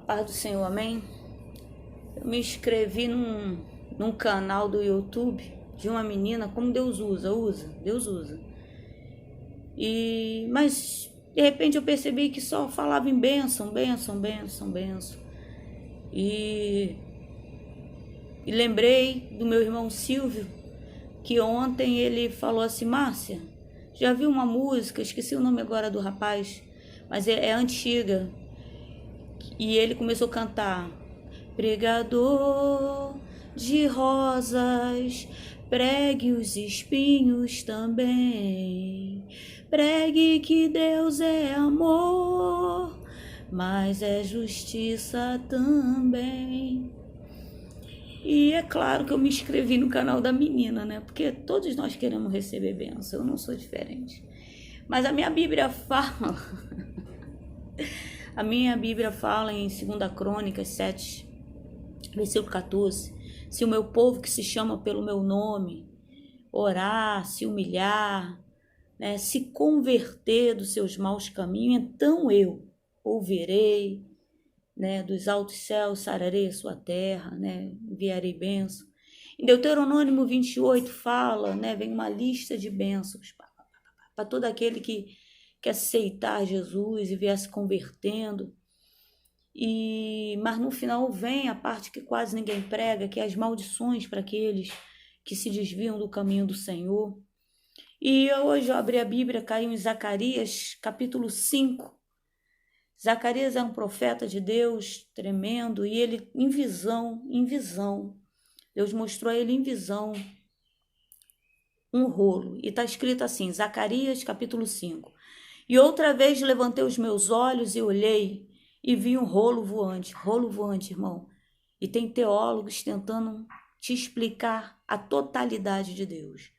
Paz do Senhor, amém? Eu me inscrevi num canal do YouTube de uma menina, como Deus Deus usa. Mas de repente eu percebi que só falava em bênção. E, e lembrei do meu irmão Silvio, que ontem ele falou assim: Márcia, já viu uma música, esqueci o nome agora do rapaz, mas é antiga. E ele começou a cantar: pregador de rosas, pregue os espinhos também. Pregue que Deus é amor, mas é justiça também. E é claro que eu me inscrevi no canal da menina, né? Porque todos nós queremos receber bênção, eu não sou diferente. Mas a minha Bíblia fala... A minha Bíblia fala em 2 Crônicas 7, versículo 14. Se o meu povo que se chama pelo meu nome orar, se humilhar, né, se converter dos seus maus caminhos, então eu ouvirei, né, dos altos céus sararei a sua terra, né, enviarei bênção. Em Deuteronômio 28 fala, né, vem uma lista de bênçãos para todo aquele que aceitar Jesus e vier se convertendo. Mas no final vem a parte que quase ninguém prega, que é as maldições para aqueles que se desviam do caminho do Senhor. E hoje eu abri a Bíblia, caiu em Zacarias, capítulo 5. Zacarias é um profeta de Deus tremendo, e ele, em visão, Deus mostrou a ele em visão um rolo. E está escrito assim, Zacarias, capítulo 5. E outra vez levantei os meus olhos e olhei, e vi um rolo voante, irmão. E tem teólogos tentando te explicar a totalidade de Deus.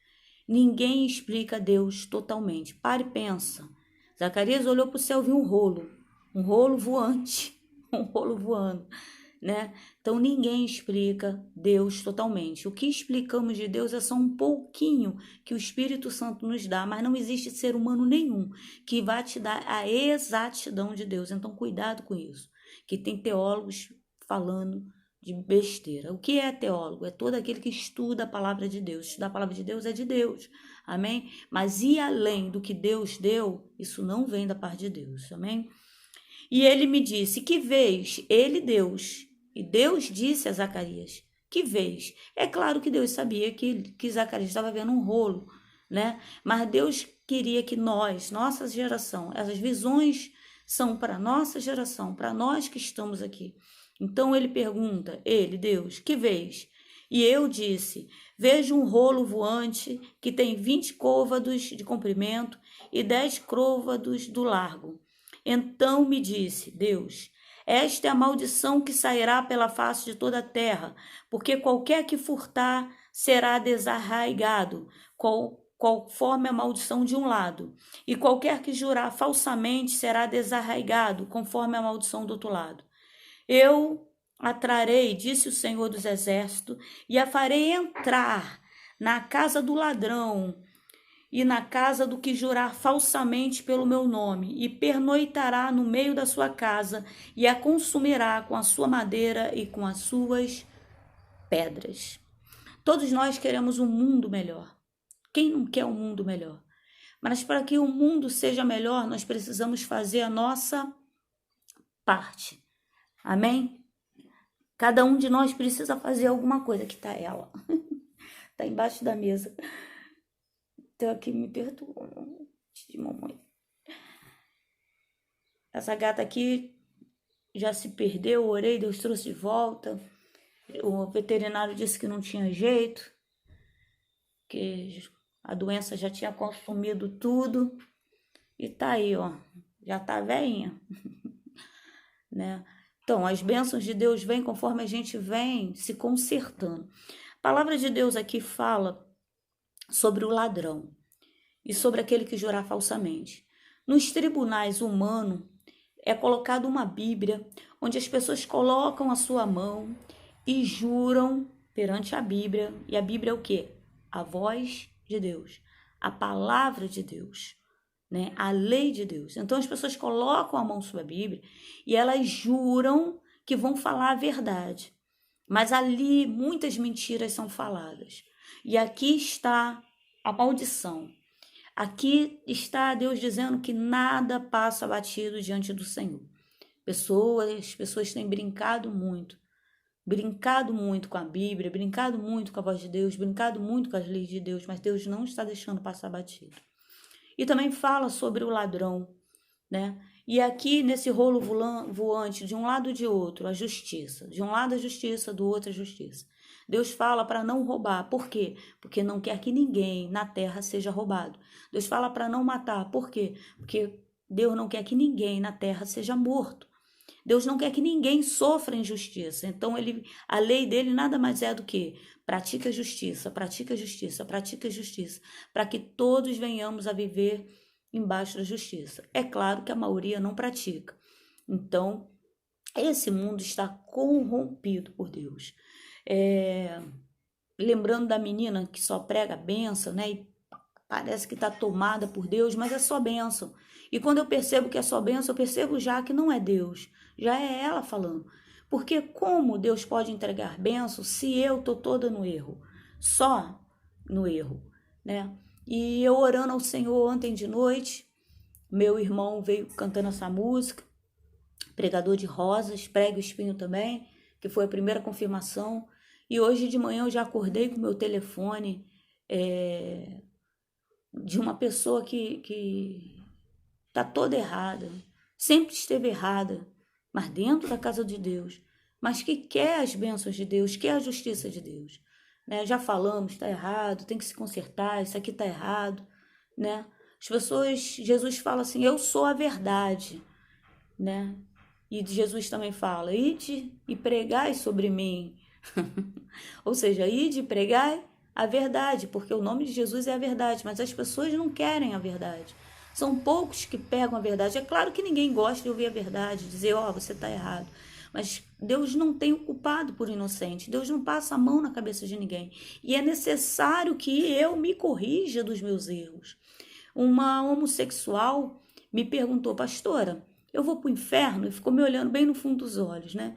Ninguém explica Deus totalmente. Pare e pensa. Zacarias olhou para o céu e viu um rolo voante, um rolo voando, né? Então ninguém explica Deus totalmente. O que explicamos de Deus é só um pouquinho que o Espírito Santo nos dá, mas não existe ser humano nenhum que vá te dar a exatidão de Deus. Então cuidado com isso, que tem teólogos falando de besteira. O que é teólogo? É todo aquele que estuda a palavra de Deus. Estudar a palavra de Deus é de Deus, amém? Mas ir além do que Deus deu, isso não vem da parte de Deus, amém? E ele me disse: que vês? Ele, Deus. E Deus disse a Zacarias: que vês? É claro que Deus sabia que Zacarias estava vendo um rolo, né? Mas Deus queria que nossa geração, essas visões são para nossa geração, para nós que estamos aqui. Então ele pergunta, Deus, que vês? E eu disse: vejo um rolo voante que tem 20 côvados de comprimento e 10 côvados do largo. Então me disse, Deus, esta é a maldição que sairá pela face de toda a terra, porque qualquer que furtar será desarraigado, conforme a maldição de um lado, e qualquer que jurar falsamente será desarraigado, conforme a maldição do outro lado. Eu a trarei, disse o Senhor dos Exércitos, e a farei entrar na casa do ladrão, e na casa do que jurar falsamente pelo meu nome, e pernoitará no meio da sua casa, e a consumirá com a sua madeira e com as suas pedras. Todos nós queremos um mundo melhor. Quem não quer um mundo melhor? Mas para que o mundo seja melhor, nós precisamos fazer a nossa parte. Amém? Cada um de nós precisa fazer alguma coisa. Aqui está ela. Está embaixo da mesa. Então aqui me perdoa, de mamãe. Essa gata aqui já se perdeu, orei, Deus trouxe de volta. O veterinário disse que não tinha jeito, que a doença já tinha consumido tudo. E tá aí, ó, já tá velhinha, né? Então, as bênçãos de Deus vêm conforme a gente vem se consertando. A palavra de Deus aqui fala sobre o ladrão e sobre aquele que jurar falsamente. Nos tribunais humanos é colocada uma Bíblia onde as pessoas colocam a sua mão e juram perante a Bíblia. E a Bíblia é o quê? A voz de Deus, a palavra de Deus, né? A lei de Deus. Então as pessoas colocam a mão sobre a Bíblia e elas juram que vão falar a verdade, mas ali muitas mentiras são faladas. E aqui está a maldição. Aqui está Deus dizendo que nada passa batido diante do Senhor. Pessoas têm brincado muito com a Bíblia, brincado muito com a voz de Deus, brincado muito com as leis de Deus, mas Deus não está deixando passar batido. E também fala sobre o ladrão, né? E aqui nesse rolo voante, de um lado e de outro, a justiça. De um lado a justiça, do outro a justiça. Deus fala para não roubar. Por quê? Porque não quer que ninguém na terra seja roubado. Deus fala para não matar. Por quê? Porque Deus não quer que ninguém na terra seja morto. Deus não quer que ninguém sofra injustiça. Então, a lei dele nada mais é do que pratica a justiça, pratica a justiça, pratica a justiça, para que todos venhamos a viver embaixo da justiça. É claro que a maioria não pratica. Então, esse mundo está corrompido por Deus. Lembrando da menina que só prega a bênção, né? E parece que está tomada por Deus, mas é só bênção. E quando eu percebo que é só bênção, eu percebo já que não é Deus, já é ela falando. Porque como Deus pode entregar bênção se eu estou toda no erro? Só no erro, né? E eu orando ao Senhor ontem de noite, meu irmão veio cantando essa música, pregador de rosas, prega o espinho também, que foi a primeira confirmação. E hoje de manhã eu já acordei com o meu telefone de uma pessoa que está toda errada, sempre esteve errada, mas dentro da casa de Deus, mas que quer as bênçãos de Deus, quer a justiça de Deus. Né? Já falamos, está errado, tem que se consertar, isso aqui está errado. Né? As pessoas, Jesus fala assim, eu sou a verdade. Né? E Jesus também fala, ide e pregai sobre mim. Ou seja, ide e pregai a verdade, porque o nome de Jesus é a verdade, mas as pessoas não querem a verdade. São poucos que pegam a verdade. É claro que ninguém gosta de ouvir a verdade, dizer, você está errado. Mas Deus não tem o culpado por inocente. Deus não passa a mão na cabeça de ninguém. E é necessário que eu me corrija dos meus erros. Uma homossexual me perguntou, pastora, eu vou para o inferno? E ficou me olhando bem no fundo dos olhos, né?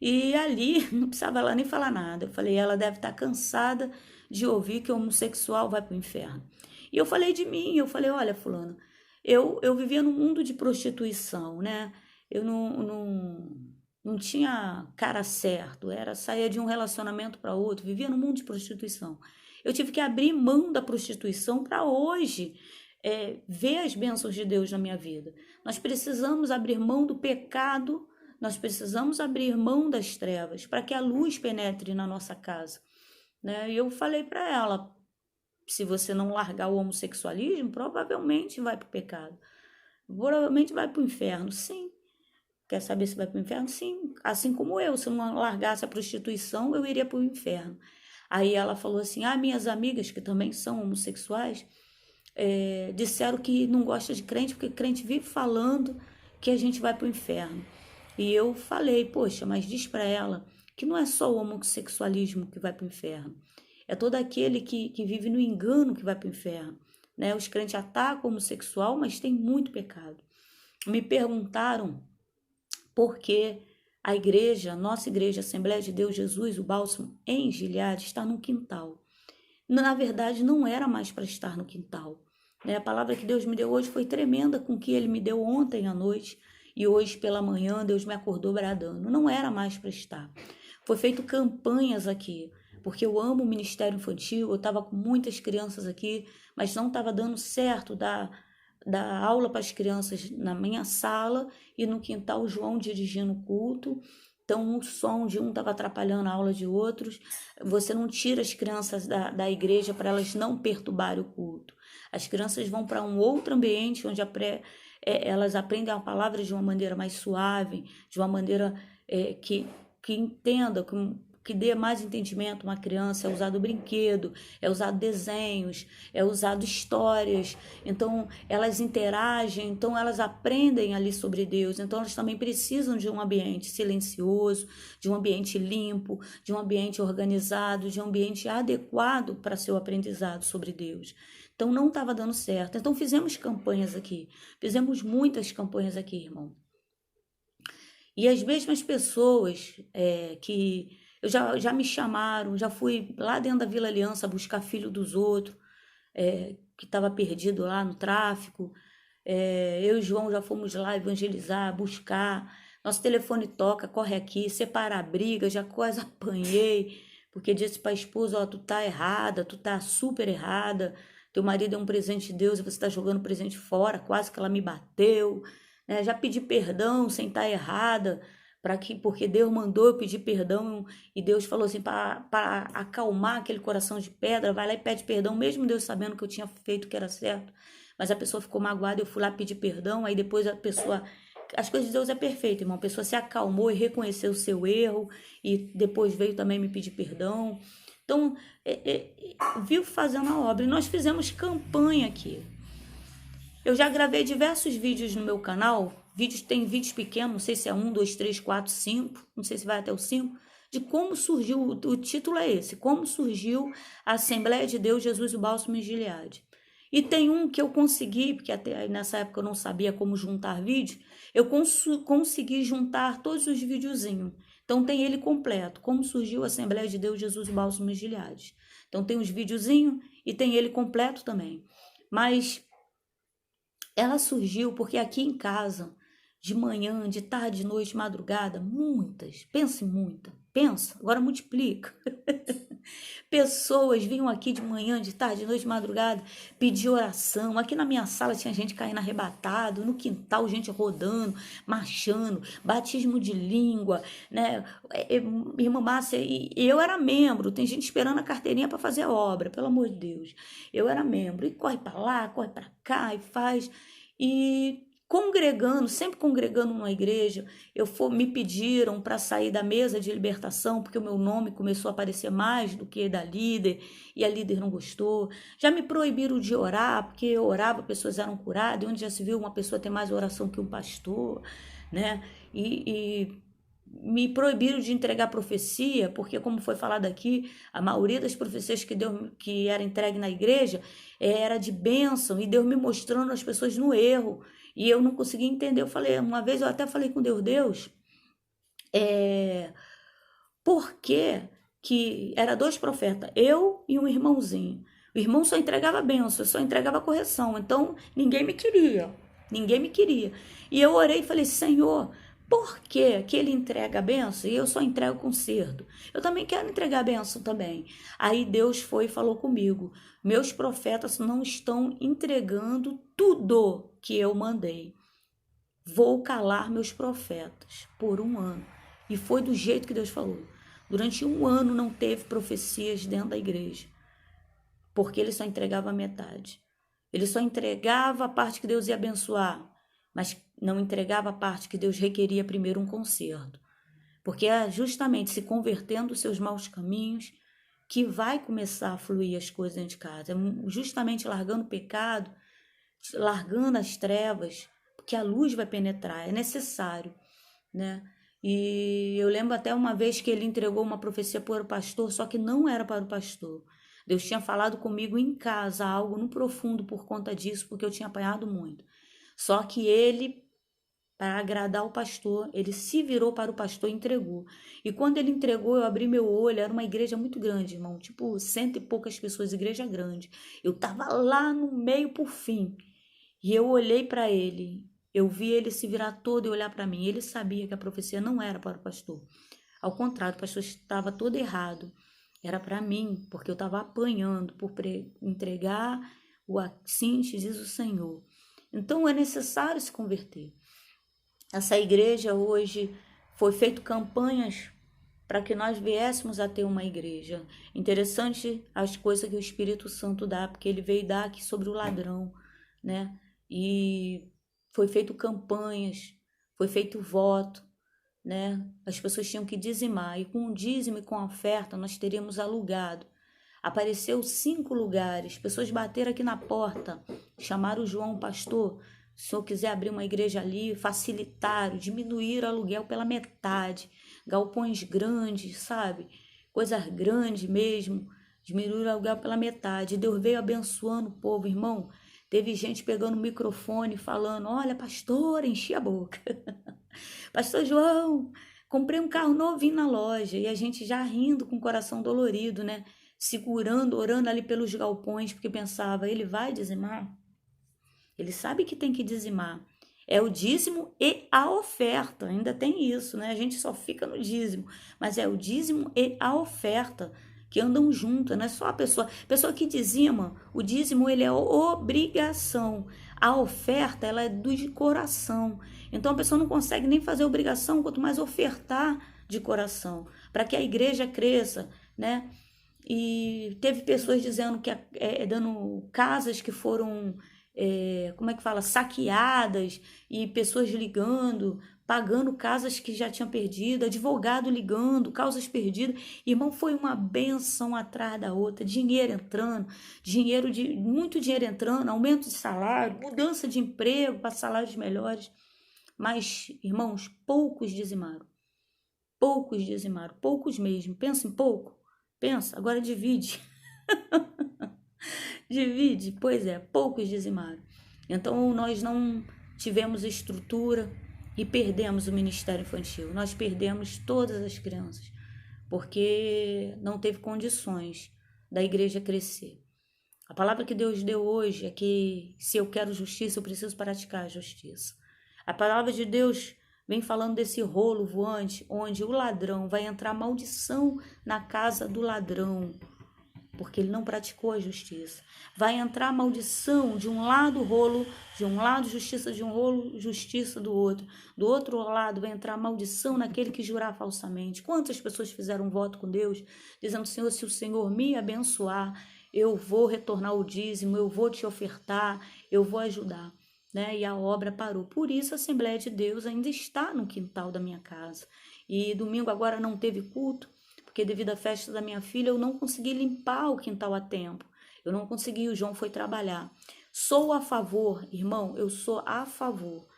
E ali, não precisava ela nem falar nada. Eu falei, ela deve estar cansada de ouvir que o homossexual vai para o inferno. E eu falei de mim, eu falei, olha, fulano, eu vivia num mundo de prostituição, né? Eu não tinha cara certo, saía de um relacionamento para outro, vivia num mundo de prostituição. Eu tive que abrir mão da prostituição para hoje ver as bênçãos de Deus na minha vida. Nós precisamos abrir mão do pecado, nós precisamos abrir mão das trevas para que a luz penetre na nossa casa. Né? E eu falei para ela, se você não largar o homossexualismo, provavelmente vai para o pecado. Provavelmente vai para o inferno, sim. Quer saber se vai para o inferno? Sim. Assim como eu, se eu não largasse a prostituição, eu iria para o inferno. Aí ela falou assim, minhas amigas que também são homossexuais, disseram que não gosta de crente, porque crente vive falando que a gente vai para o inferno. E eu falei, poxa, mas diz para ela que não é só o homossexualismo que vai para o inferno. É todo aquele que vive no engano que vai para o inferno. Né? Os crentes atacam o homossexual, mas tem muito pecado. Me perguntaram por que a igreja, nossa igreja, Assembleia de Deus Jesus, o Bálsamo, em Gileade, está no quintal. Na verdade, não era mais para estar no quintal. Né? A palavra que Deus me deu hoje foi tremenda com o que Ele me deu ontem à noite. E hoje pela manhã Deus me acordou bradando. Não era mais para estar. Foi feito campanhas aqui, porque eu amo o ministério infantil, eu estava com muitas crianças aqui, mas não estava dando certo dar aula para as crianças na minha sala e no quintal o João dirigindo o culto. Então o som de um estava atrapalhando a aula de outros. Você não tira as crianças da igreja para elas não perturbarem o culto. As crianças vão para um outro ambiente onde elas aprendem a palavra de uma maneira mais suave, de uma maneira que entenda, que dê mais entendimento a uma criança. É usado brinquedo, é usado desenhos, é usado histórias. Então elas interagem, então elas aprendem ali sobre Deus. Então elas também precisam de um ambiente silencioso, de um ambiente limpo, de um ambiente organizado, de um ambiente adequado para seu aprendizado sobre Deus. Então não estava dando certo. Então fizemos campanhas aqui, fizemos muitas campanhas aqui, irmão. E as mesmas pessoas que já me chamaram, já fui lá dentro da Vila Aliança buscar filho dos outros, que estava perdido lá no tráfico. Eu e o João já fomos lá evangelizar, buscar. Nosso telefone toca, corre aqui, separa a briga, já quase apanhei, porque disse para a esposa, ó, tu tá errada, tu tá super errada, teu marido é um presente de Deus e você está jogando o presente fora, quase que ela me bateu, né? Já pedi perdão sem estar errada, porque Deus mandou eu pedir perdão e Deus falou assim, para acalmar aquele coração de pedra, vai lá e pede perdão, mesmo Deus sabendo que eu tinha feito o que era certo. Mas a pessoa ficou magoada, eu fui lá pedir perdão, aí depois a pessoa. As coisas de Deus é perfeito, irmão. A pessoa se acalmou e reconheceu o seu erro, e depois veio também me pedir perdão. Então, viu fazendo a obra. E nós fizemos campanha aqui. Eu já gravei diversos vídeos no meu canal. Tem vídeos pequenos, não sei se é 1, 2, 3, 4, 5, não sei se vai até o 5, de como surgiu, o título é esse, como surgiu a Assembleia de Deus, Jesus, o Bálsamo e Gileade. E tem um que eu consegui, porque até nessa época eu não sabia como juntar vídeo, eu consegui juntar todos os videozinhos. Então tem ele completo, como surgiu a Assembleia de Deus, Jesus, o Bálsamo e Gileade. Então tem os videozinhos e tem ele completo também. Mas ela surgiu porque aqui em casa, de manhã, de tarde, de noite, madrugada, muitas, pense muita, pensa, agora multiplica. Pessoas vinham aqui de manhã, de tarde, de noite, de madrugada, pedir oração. Aqui na minha sala tinha gente caindo arrebatado, no quintal gente rodando, marchando, batismo de língua, né? Irmã Márcia, e eu era membro, tem gente esperando a carteirinha para fazer a obra, pelo amor de Deus. Eu era membro, e corre para lá, corre para cá, e faz. E congregando, sempre congregando numa igreja, me pediram para sair da mesa de libertação, porque o meu nome começou a aparecer mais do que da líder, e a líder não gostou. Já me proibiram de orar, porque eu orava, pessoas eram curadas, e onde já se viu uma pessoa ter mais oração que um pastor, né? E me proibiram de entregar profecia, porque como foi falado aqui, a maioria das profecias que era entregue na igreja era de bênção, e Deus me mostrando as pessoas no erro, e eu não conseguia entender. Uma vez eu até falei com Deus, é, por que era 2 profetas, eu e um irmãozinho. O irmão só entregava bênção, só entregava correção, então ninguém me queria, ninguém me queria. E eu orei e falei, Senhor, por que ele entrega a benção e eu só entrego conserto? Eu também quero entregar a benção também. Aí Deus foi e falou comigo, meus profetas não estão entregando tudo que eu mandei. Vou calar meus profetas por 1 ano. E foi do jeito que Deus falou. Durante 1 ano não teve profecias dentro da igreja, porque ele só entregava a metade. Ele só entregava a parte que Deus ia abençoar, mas não entregava a parte que Deus requeria primeiro um conserto. Porque é justamente se convertendo dos seus maus caminhos que vai começar a fluir as coisas dentro de casa. É justamente largando o pecado, largando as trevas, porque a luz vai penetrar, é necessário, né? E eu lembro até uma vez que ele entregou uma profecia para o pastor, só que não era para o pastor. Deus tinha falado comigo em casa, algo no profundo por conta disso, porque eu tinha apanhado muito. Só que ele, para agradar o pastor, ele se virou para o pastor e entregou. E quando ele entregou, eu abri meu olho, era uma igreja muito grande, irmão, tipo 100 e poucas pessoas, igreja grande. Eu estava lá no meio por fim. E eu olhei para ele, eu vi ele se virar todo e olhar para mim. Ele sabia que a profecia não era para o pastor. Ao contrário, o pastor estava todo errado. Era para mim, porque eu estava apanhando por entregar o assim diz o Senhor. Então é necessário se converter. Essa igreja hoje foi feito campanhas para que nós viéssemos a ter uma igreja. Interessante as coisas que o Espírito Santo dá, porque ele veio dar aqui sobre o ladrão, né? E foi feito campanhas, foi feito voto, né? As pessoas tinham que dizimar, e com o dízimo e com a oferta nós teríamos alugado. Apareceu 5 lugares, pessoas bateram aqui na porta, chamaram o João, pastor, se o senhor quiser abrir uma igreja ali, facilitaram, diminuíram o aluguel pela metade, galpões grandes, sabe? Coisas grandes mesmo, diminuíram o aluguel pela metade. Deus veio abençoando o povo, irmão. Teve gente pegando o microfone falando, olha, pastor, enchi a boca. Pastor João, comprei um carro novinho na loja e a gente já rindo com o coração dolorido, né? Segurando, orando ali pelos galpões, porque pensava, ele vai dizimar? Ele sabe que tem que dizimar. É o dízimo e a oferta, ainda tem isso, né? A gente só fica no dízimo, mas é o dízimo e a oferta que andam juntas, não é só a pessoa que dizima, o dízimo ele é obrigação, a oferta ela é do de coração. Então a pessoa não consegue nem fazer obrigação, quanto mais ofertar de coração, para que a igreja cresça, né? E teve pessoas dizendo que dando casas que foram, como é que fala, saqueadas, e pessoas ligando, pagando casas que já tinham perdido, advogado ligando, causas perdidas. Irmão, foi uma benção atrás da outra, dinheiro entrando, muito dinheiro entrando, aumento de salário, mudança de emprego para salários melhores. Mas, irmãos, poucos dizimaram, poucos mesmo. Pensa em pouco. Pensa, agora divide. Divide, pois é, poucos dizimaram. Então nós não tivemos estrutura e perdemos o ministério infantil. Nós perdemos todas as crianças, porque não teve condições da igreja crescer. A palavra que Deus deu hoje é que se eu quero justiça, eu preciso praticar a justiça. A palavra de Deus vem falando desse rolo voante, onde o ladrão vai entrar maldição na casa do ladrão, porque ele não praticou a justiça. Vai entrar maldição de um lado rolo, de um lado justiça, de um rolo justiça do outro. Do outro lado vai entrar maldição naquele que jurar falsamente. Quantas pessoas fizeram um voto com Deus, dizendo, Senhor, se o Senhor me abençoar, eu vou retornar o dízimo, eu vou te ofertar, eu vou ajudar. Né? E a obra parou. Por isso a Assembleia de Deus ainda está no quintal da minha casa. E domingo agora não teve culto, porque devido à festa da minha filha eu não consegui limpar o quintal a tempo. Eu não consegui, o João foi trabalhar. Sou a favor, irmão, eu sou a favor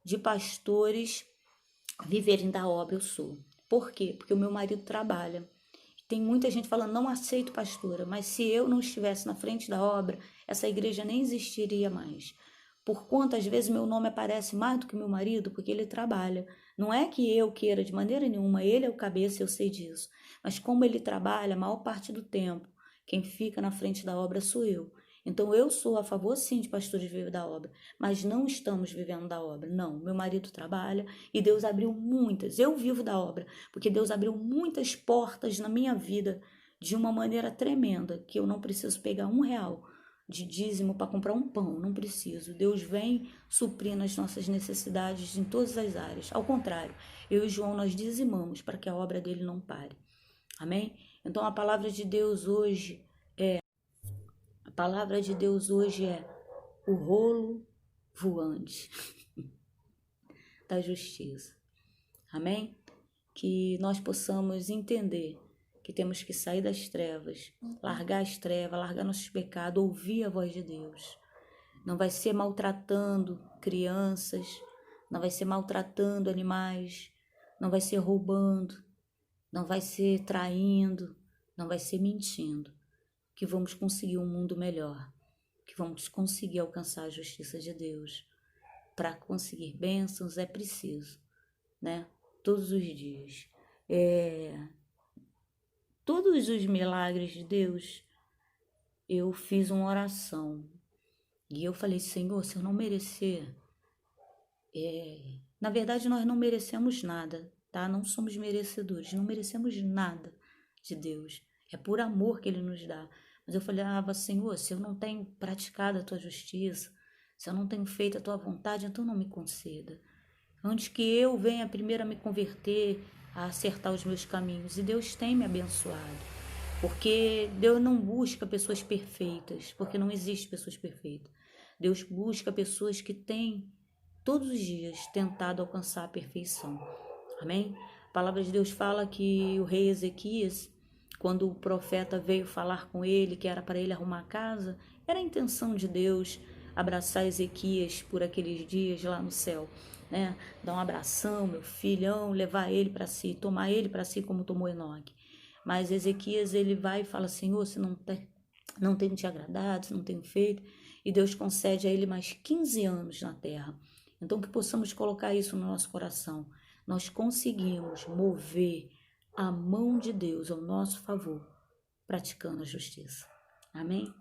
de pastores viverem da obra, eu sou. Por quê? Porque o meu marido trabalha. Tem muita gente falando, não aceito pastora, mas se eu não estivesse na frente da obra, essa igreja nem existiria mais. Por quantas vezes meu nome aparece mais do que meu marido, porque ele trabalha. Não é que eu queira de maneira nenhuma, ele é o cabeça, eu sei disso. Mas como ele trabalha a maior parte do tempo, quem fica na frente da obra sou eu. Então eu sou a favor sim de pastores viver da obra, mas não estamos vivendo da obra. Não, meu marido trabalha e Deus abriu muitas. Eu vivo da obra, porque Deus abriu muitas portas na minha vida de uma maneira tremenda, que eu não preciso pegar R$ 1 de dízimo para comprar um pão, não preciso. Deus vem suprindo as nossas necessidades em todas as áreas. Ao contrário, eu e João nós dizimamos para que a obra dele não pare. Amém? Então a palavra de Deus hoje é o rolo voante da justiça. Amém? Que nós possamos entender que temos que sair das trevas, largar as trevas, largar nossos pecados, ouvir a voz de Deus. Não vai ser maltratando crianças, não vai ser maltratando animais, não vai ser roubando, não vai ser traindo, não vai ser mentindo, que vamos conseguir um mundo melhor, que vamos conseguir alcançar a justiça de Deus. Para conseguir bênçãos é preciso, né? Todos os dias. Todos os milagres de Deus, eu fiz uma oração. E eu falei, Senhor, se eu não merecer... Na verdade, nós não merecemos nada, tá? Não somos merecedores, não merecemos nada de Deus. É por amor que Ele nos dá. Mas eu falei, Senhor, se eu não tenho praticado a Tua justiça, se eu não tenho feito a Tua vontade, então não me conceda. Antes que eu venha primeiro a me converter, a acertar os meus caminhos. E Deus tem me abençoado. Porque Deus não busca pessoas perfeitas, porque não existe pessoas perfeitas. Deus busca pessoas que têm, todos os dias, tentado alcançar a perfeição. Amém? A palavra de Deus fala que o rei Ezequias, quando o profeta veio falar com ele, que era para ele arrumar a casa, era a intenção de Deus abraçar Ezequias por aqueles dias lá no céu, né? Dar um abração, meu filhão, levar ele para si, tomar ele para si como tomou Enoque. Mas Ezequias, ele vai e fala, Senhor, se não tenho te agradado, se não tenho feito, e Deus concede a ele mais 15 anos na terra. Então que possamos colocar isso no nosso coração. nós conseguimos mover a mão de Deus ao nosso favor, praticando a justiça. Amém?